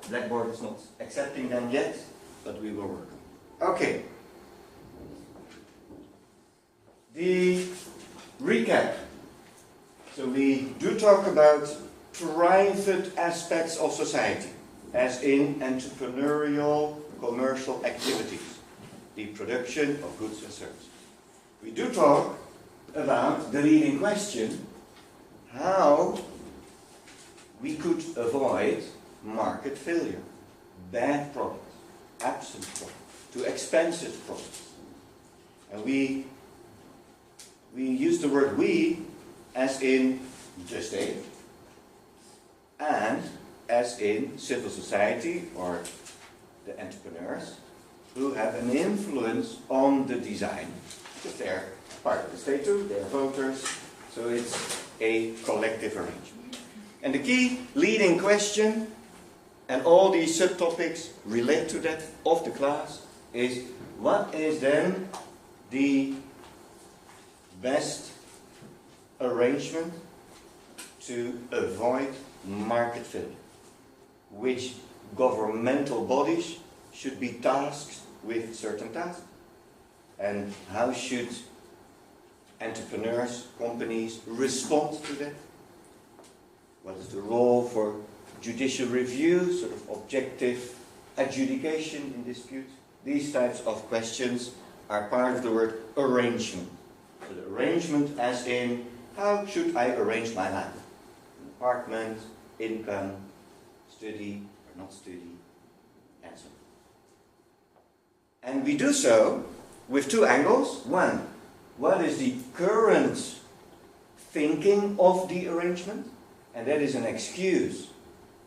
Blackboard is not accepting them yet, but we will work on it. Okay. The recap. So we do talk about private aspects of society, as in entrepreneurial commercial activities, the production of goods and services. We do talk about the leading question, how we could avoid market failure, bad products, absent products, too expensive products. And we use the word we as in the state and as in civil society or the entrepreneurs who have an influence on the design, because they're part of the state too, they're voters, so it's a collective arrangement. And the key leading question, and all these subtopics relate to that of the class, is what is then the best arrangement to avoid market failure? Which governmental bodies should be tasked with certain tasks? And how should entrepreneurs, companies respond to that? What is the role for judicial review, sort of objective adjudication in disputes? These types of questions are part of the word arrangement. So the arrangement as in, how should I arrange my life? An apartment, income, study or not study, and so on. And we do so with two angles. One, what is the current thinking of the arrangement? And that is an excuse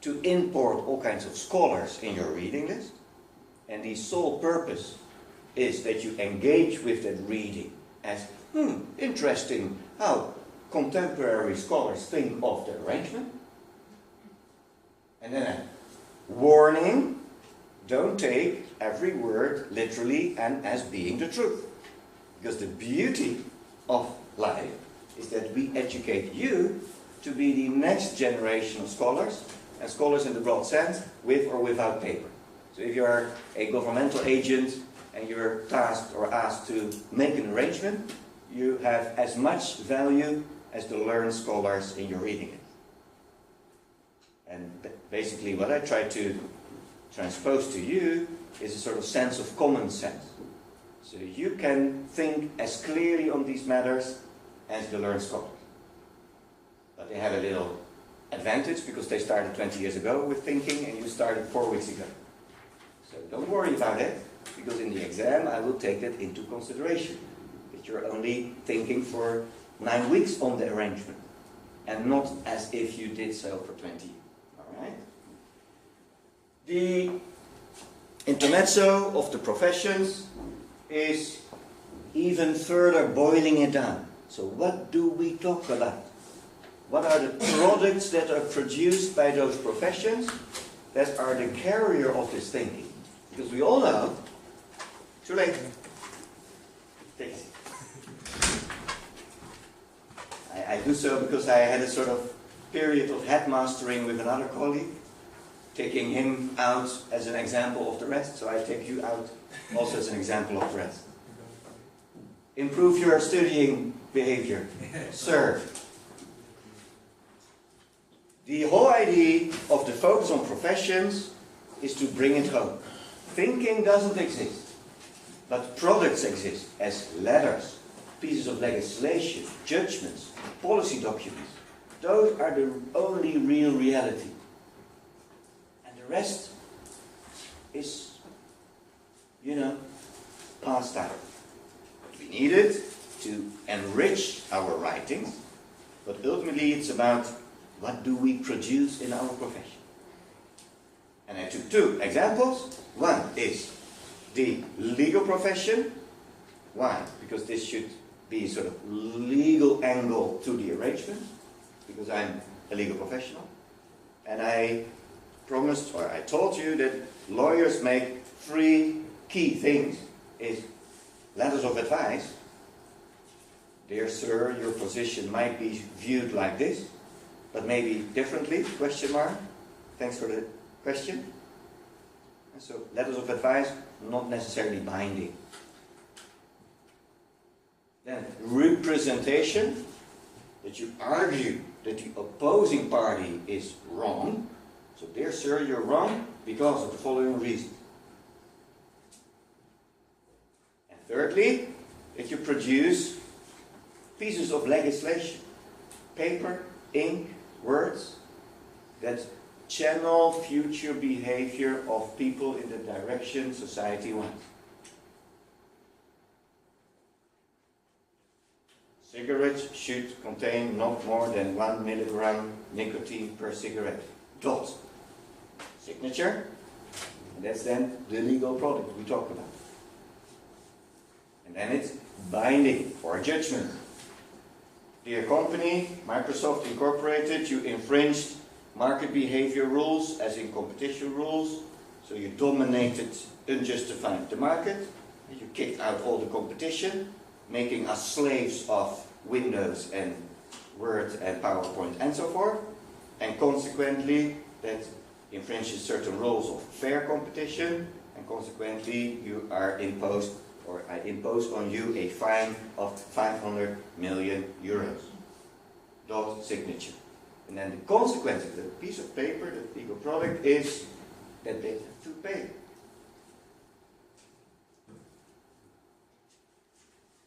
to import all kinds of scholars in your reading list. And the sole purpose is that you engage with that reading as, interesting how contemporary scholars think of the arrangement. And then a warning, don't take every word literally and as being the truth. Because the beauty of life is that we educate you to be the next generation of scholars, and scholars in the broad sense, with or without paper. So if you are a governmental agent and you're tasked or asked to make an arrangement, you have as much value as the learned scholars in your reading it. And basically what I try to transpose to you is a sort of sense of common sense. So you can think as clearly on these matters as the learned scholars. But they have a little advantage because they started 20 years ago with thinking and you started 4 weeks ago. So don't worry about it, because in the exam I will take that into consideration. That you're only thinking for 9 weeks on the arrangement and not as if you did so for 20 years. Alright? The intermezzo of the professions is even further boiling it down. So what do we talk about? What are the products that are produced by those professions that are the carrier of this thinking? Because we all know, too late. Take it. I do so because I had a sort of period of headmastering with another colleague, taking him out as an example of the rest, so I take you out also as an example of the rest. Improve your studying behavior. Sir. The whole idea of the focus on professions is to bring it home. Thinking doesn't exist, but products exist as letters, pieces of legislation, judgments, policy documents. Those are the only real reality. And the rest is, past time. We need it to enrich our writings, but ultimately it's about what do we produce in our profession. And I took two examples. One is the legal profession. Why? Because this should be sort of legal angle to the arrangement, because I'm a legal professional. And I promised, or I told you, that lawyers make 3 key things. Is letters of advice. Dear sir, your position might be viewed like this, but maybe differently, question mark. Thanks for the question. And so letters of advice, not necessarily binding. Then representation, that you argue that the opposing party is wrong. So dear sir, you're wrong because of the following reason. And thirdly, that you produce pieces of legislation, paper, ink, words, that channel future behavior of people in the direction society wants. Cigarettes should contain not more than 1 milligram nicotine per cigarette. Dot. Signature. And that's then the legal product we talk about. And then it's binding or judgment. Dear company, Microsoft Incorporated, you infringed market behavior rules, as in competition rules. So you dominated unjustified the market. You kicked out all the competition, making us slaves of Windows and Word and PowerPoint and so forth. And consequently, that infringes certain rules of fair competition. And consequently, you are imposed, or I impose on you a fine of 500 million euros. Dot signature. And then the consequence of the piece of paper, the legal product, is that they have to pay.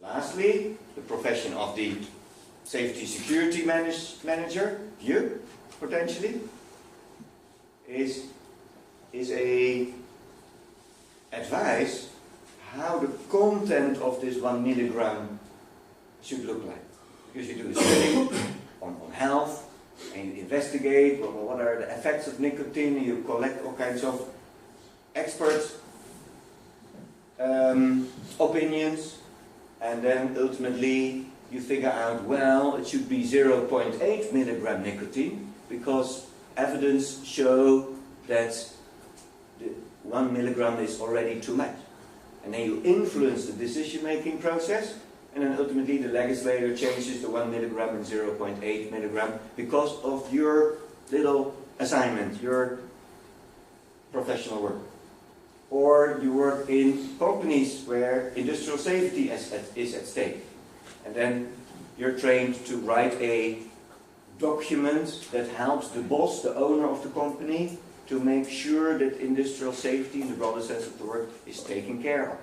Lastly, the profession of the safety security manager, you, potentially, is a advice how the content of this 1 milligram should look like. Because you do a study on health, and you investigate what are the effects of nicotine, and you collect all kinds of experts' opinions, and then ultimately you figure out, well, it should be 0.8 milligram nicotine, because evidence show that the 1 milligram is already too much. And then you influence the decision-making process, and then ultimately the legislator changes the 1 milligram and 0.8 milligram because of your little assignment, your professional work. Or you work in companies where industrial safety is at stake. And then you're trained to write a document that helps the boss, the owner of the company, to make sure that industrial safety, in the broader sense of the word, is taken care of.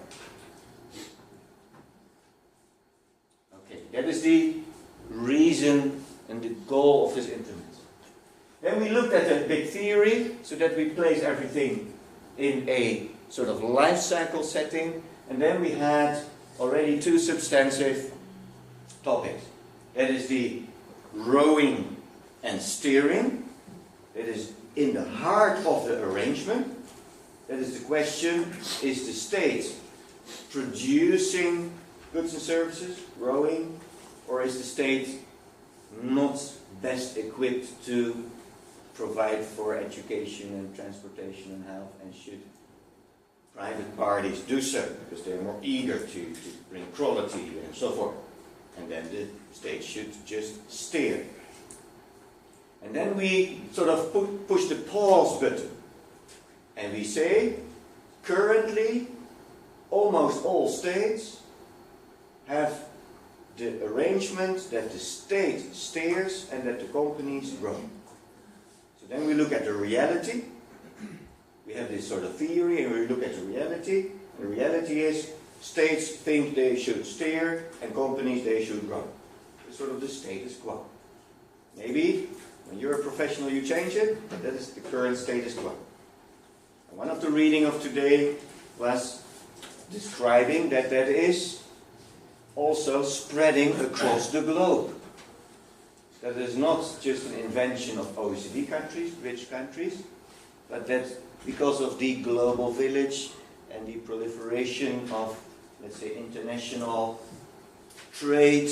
Okay, that is the reason and the goal of this implement. Then we looked at a big theory, so that we place everything in a sort of life cycle setting, and then we had already two substantive topics. That is the rowing and steering. That is in the heart of the arrangement. That is the question, is the state producing goods and services, rowing, or is the state not best equipped to provide for education and transportation and health, and should private parties do so because they're more eager to bring quality and so forth, and then the state should just steer. And then we sort of push the pause button, and we say currently almost all states have the arrangement that the state steers and that the companies run. So then we look at the reality. We have this sort of theory, and we look at the reality. The reality is states think they should steer, and companies they should run. It's sort of the status quo. Maybe when you're a professional you change it, but that is the current status quo. And one of the reading of today was describing that that is also spreading across the globe. That is not just an invention of OECD countries, rich countries, but that because of the global village and the proliferation of, let's say, international trade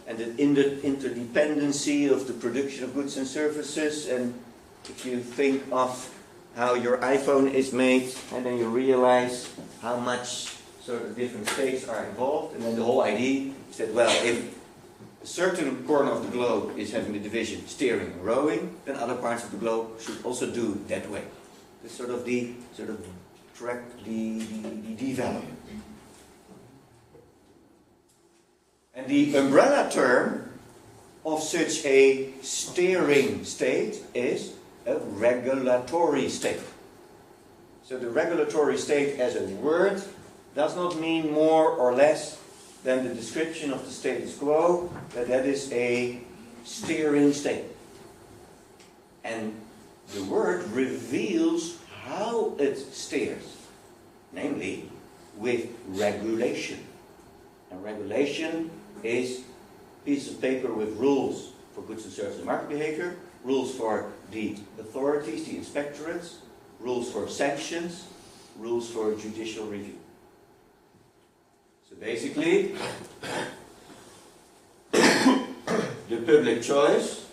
and the interdependency of the production of goods and services, and if you think of how your iPhone is made, and then you realize how much sort of different states are involved, and then the whole idea is that, well, if a certain corner of the globe is having the division steering and rowing, then other parts of the globe should also do that way. It's sort of the track the development. And the umbrella term of such a steering state is a regulatory state. So the regulatory state as a word does not mean more or less than the description of the status quo, that is a steering state. And the word reveals how it steers, namely with regulation. And regulation is a piece of paper with rules for goods and services and market behavior, rules for the authorities, the inspectorates, rules for sanctions, rules for judicial review. So basically, the public choice,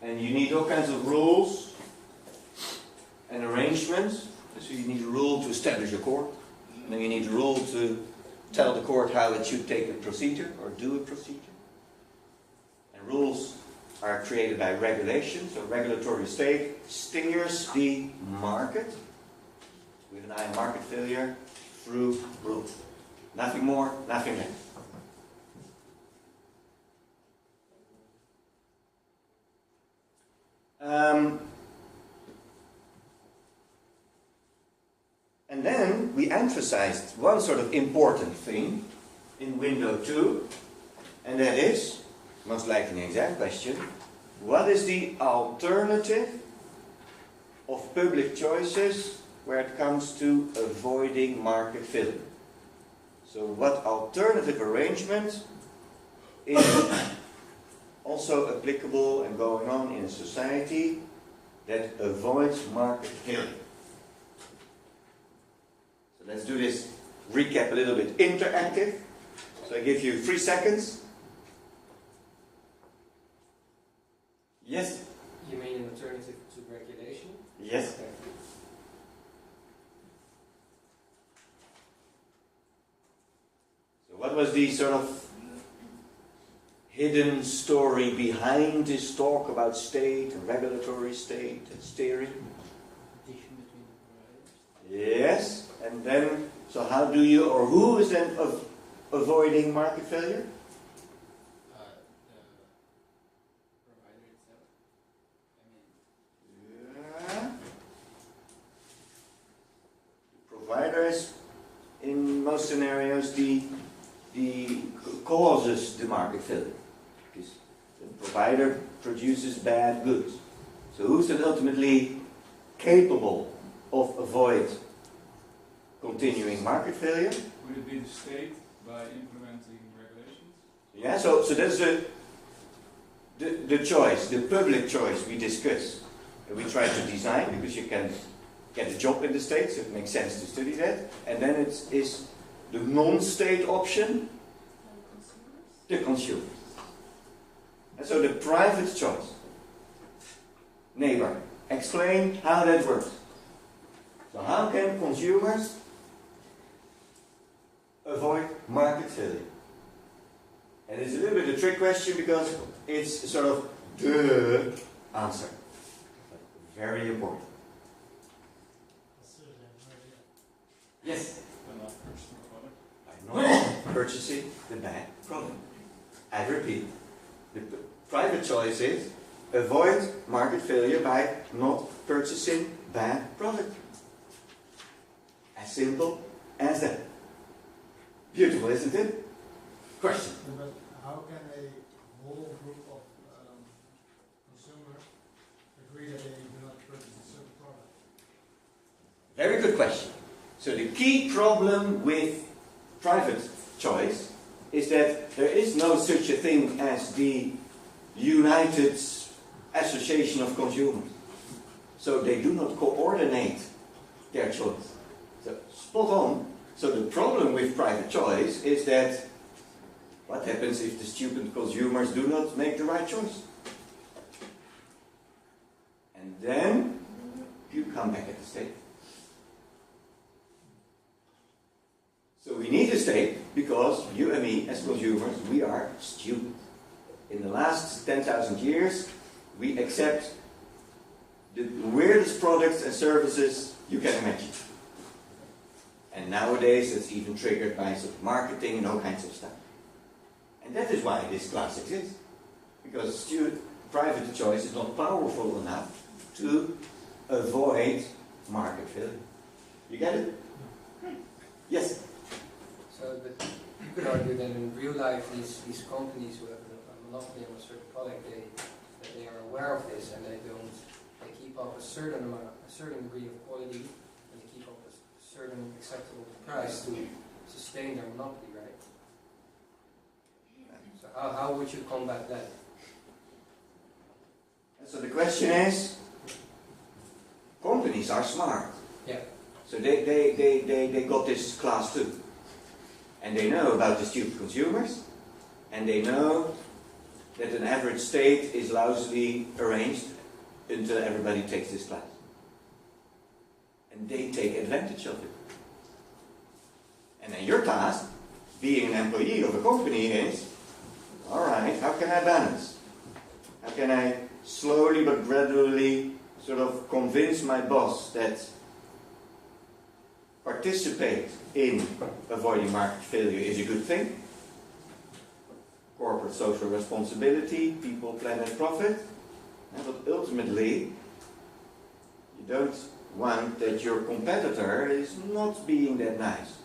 and you need all kinds of rules and arrangements. So you need a rule to establish a court, and then you need a rule to tell the court how it should take a procedure or do a procedure. And rules are created by regulation, so regulatory state steers the market with an eye on market failure through rules. Nothing more, nothing less. And then we emphasized one sort of important thing in window 2, and that is, most likely an exam question, what is the alternative of public choices where it comes to avoiding market failure? So what alternative arrangement is also applicable and going on in a society that avoids market failure? So let's do this recap a little bit interactive. So I give you 3 seconds. Yes? You mean an alternative to regulation? Yes. Okay. So what was the sort of hidden story behind this talk about state and regulatory state and steering? Competition between the providers. Yes. And then, so how do you, or who is then avoiding market failure? Providers, in most scenarios, the causes the market failure, because the provider produces bad goods. So who's then ultimately capable of avoid continuing market failure? Would it be the state by implementing regulations? Yeah, so that's the choice, the public choice we discuss. We try to design, because you can get a job in the state, so it makes sense to study that. And then it is the non-state option, the consumer. And so the private choice. Neighbor, explain how that works. So how can consumers avoid market failure? And it's a little bit a trick question, because it's sort of the answer. Very important. Yes? By not purchasing a product? By not purchasing the bad product. I repeat, the private choice is avoid market failure by not purchasing bad product. As simple as that. Beautiful, isn't it? Question. But how can a whole group of consumers agree that they do not purchase a certain product? Very good question. So the key problem with private choice is that there is no such a thing as the United Association of Consumers. So they do not coordinate their choice. So spot on. So the problem with private choice is that what happens if the stupid consumers do not make the right choice? And then you come back at the state. So we need a state because you and me as consumers, we are stupid. In the last 10,000 years, we accept the weirdest products and services you can imagine. And nowadays it's even triggered by sort of marketing and all kinds of stuff. And that is why this class exists. Because private choice is not powerful enough to avoid market failure. You get it? Yes? So, but you could argue that in real life, these companies who have a monopoly on a certain product, that they are aware of this and they keep up a certain degree of quality, and they keep up a certain acceptable price to sustain their monopoly, right? So how would you combat that? So the question is, companies are smart. Yeah. So they got this class too. And they know about the stupid consumers, and they know that an average state is lousily arranged until everybody takes this class. And they take advantage of it. And then your task, being an employee of a company, is, alright, how can I balance? How can I slowly but gradually sort of convince my boss that participate in avoiding market failure is a good thing? Corporate social responsibility, people, planet, profit. But ultimately, you don't want that your competitor is not being that nice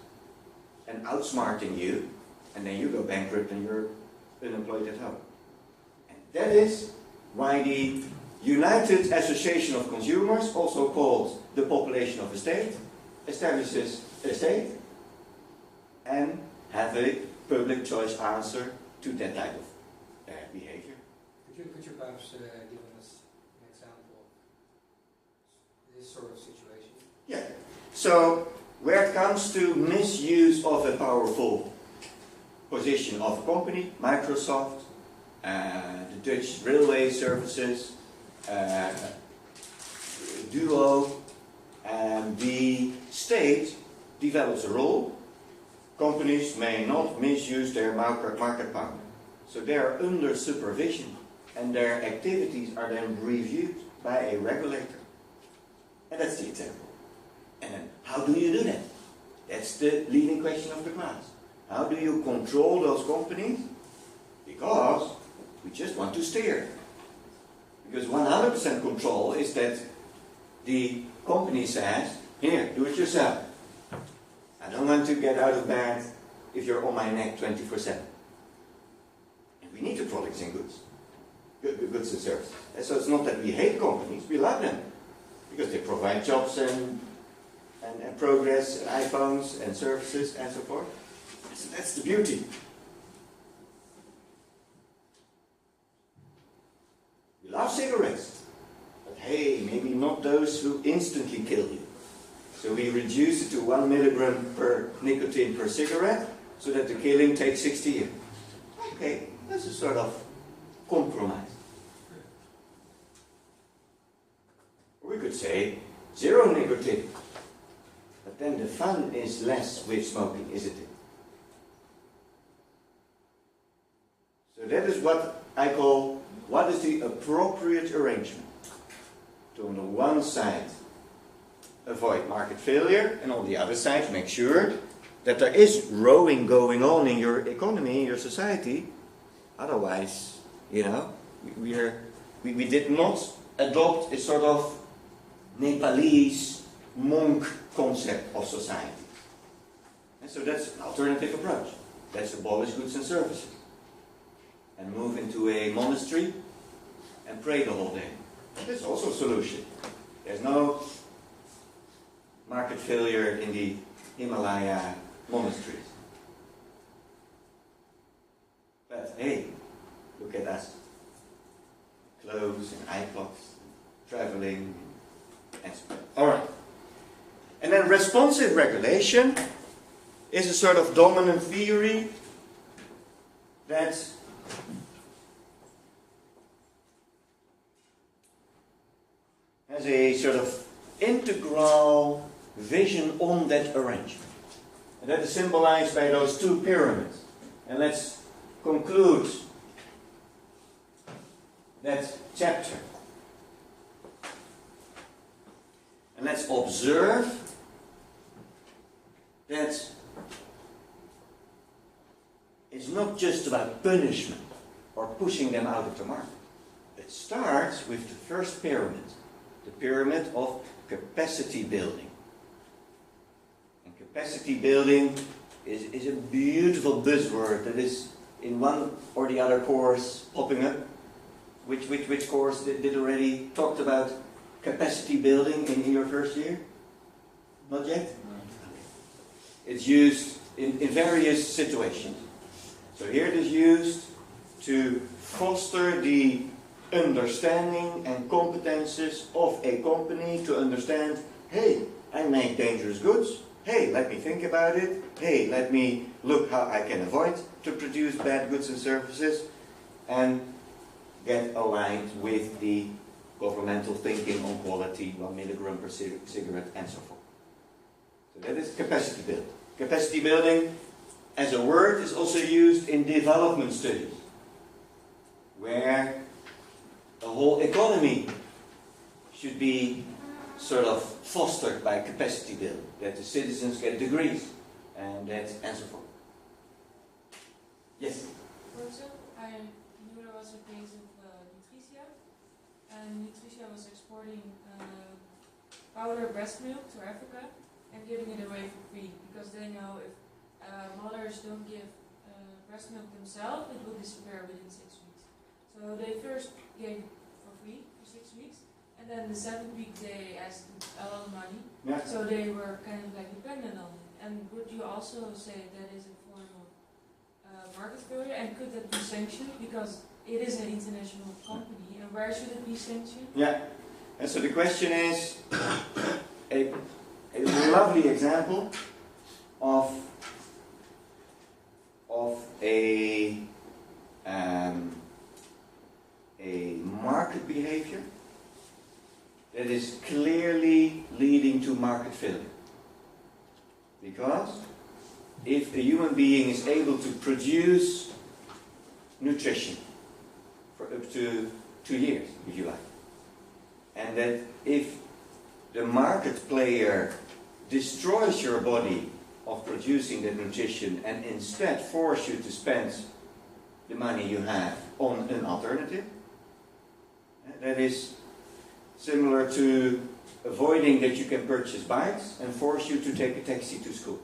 and outsmarting you, and then you go bankrupt and you're unemployed at home. And that is why the United Association of Consumers, also called the Population of a State, establishes a state and have a public choice answer to that type of behavior. Could you perhaps give us an example of this sort of situation? Yeah. So, where it comes to misuse of a powerful position of a company, Microsoft, the Dutch railway services, Duo, the state develops a rule. Companies may not misuse their market power. So they are under supervision, and their activities are then reviewed by a regulator. And that's the example. And then, how do you do that? That's the leading question of the class. How do you control those companies? Because we just want to steer. Because 100% control is that the company says, here, do it yourself. I don't want to get out of bed if you're on my neck 24/7. And we need the products and goods. Goods and services. And so it's not that we hate companies, we love them. Because they provide jobs and progress, and iPhones and services and so forth. That's the beauty. We love cigarettes. But hey, maybe not those who instantly kill you. So we reduce it to 1 milligram per nicotine per cigarette, so that the killing takes 60 years. Okay, that's a sort of compromise. Or we could say 0 nicotine. But then the fun is less with smoking, isn't it? So that is what I call, what is the appropriate arrangement? To on the one side avoid market failure, and on the other side make sure that there is rowing going on in your economy, in your society. Otherwise, you know, we did not adopt a sort of Nepalese monk concept of society. And so that's an alternative approach. Let's abolish goods and services and move into a monastery and pray the whole day. That's also a solution. There's no market failure in the Himalaya monasteries. But hey, look at us. Clothes and iPods, traveling, and so on. Alright. And then responsive regulation is a sort of dominant theory that has a sort of integral vision on that arrangement. And that is symbolized by those 2 pyramids. And let's conclude that chapter. And let's observe that it's not just about punishment or pushing them out of the market. It starts with the first pyramid, the pyramid of capacity building. And capacity building is a beautiful buzzword that is in one or the other course popping up. Which course did already talked about capacity building in your first year? Not yet? It's used in various situations. So here it is used to foster the understanding and competences of a company to understand, hey, I make dangerous goods. Hey, let me think about it. Hey, let me look how I can avoid to produce bad goods and services, and get aligned with the governmental thinking on quality, 1 milligram per cigarette, and so forth. So that is capacity building. Capacity building as a word is also used in development studies, where the whole economy should be sort of fostered by capacity building, that the citizens get degrees and so forth. Yes? For example, I knew there was a case of Nutricia, and Nutricia was exporting powder breast milk to Africa and giving it away for free, because they know if mothers don't give breast milk themselves, it will disappear within 6 weeks. So they first gave it for free for 6 weeks, and then the 7th week they asked a lot of money. Yeah. So they were kind of like dependent on it. And would you also say that is a form of market failure, and could that be sanctioned, because it is an international company, and where should it be sanctioned? Yeah, and so the question is a lovely example of a market behavior that is clearly leading to market failure. Because if a human being is able to produce nutrition for up to 2 years, if you like, and that if the market player destroys your body of producing that nutrition and instead force you to spend the money you have on an alternative, that is similar to avoiding that you can purchase bikes and force you to take a taxi to school,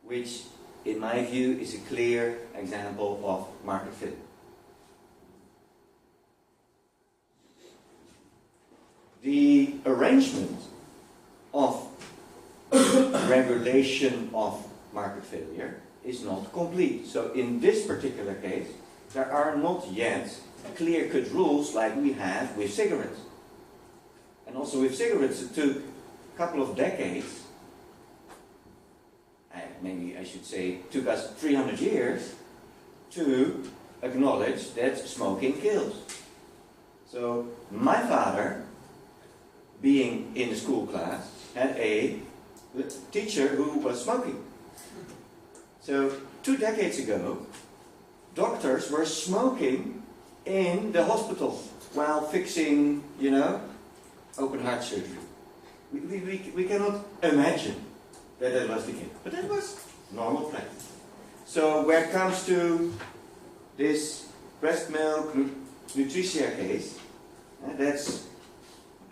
which in my view is a clear example of market failure. The arrangement of regulation of market failure is not complete. So in this particular case, there are not yet clear-cut rules like we have with cigarettes. And also with cigarettes, it took a couple of decades, maybe I should say, it took us 300 years to acknowledge that smoking kills. So my father, being in a school class, had a teacher who was smoking. So 2 decades ago, doctors were smoking in the hospital while fixing, open heart surgery. We cannot imagine that was the case. But that was normal practice. So when it comes to this breast milk Nutricia case, that's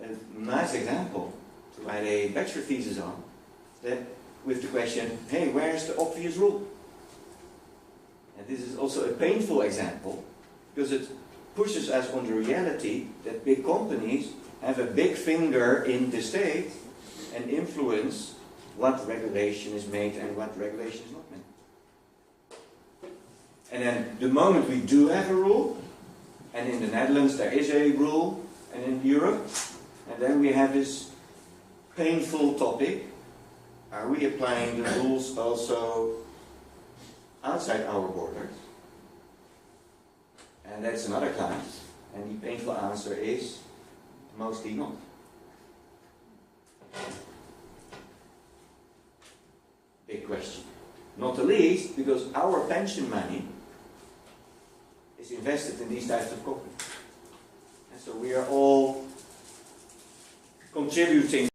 a nice example to write a bachelor thesis on, that with the question, hey, where's the obvious rule? And this is also a painful example, because it pushes us on the reality that big companies have a big finger in the state and influence what regulation is made and what regulation is not made. And then the moment we do have a rule, and in the Netherlands there is a rule, and in Europe, and then we have this painful topic, are we applying the rules also outside our borders? And that's another class, and the painful answer is mostly not. Big question. Not the least because our pension money is invested in these types of companies. And so we are all contributing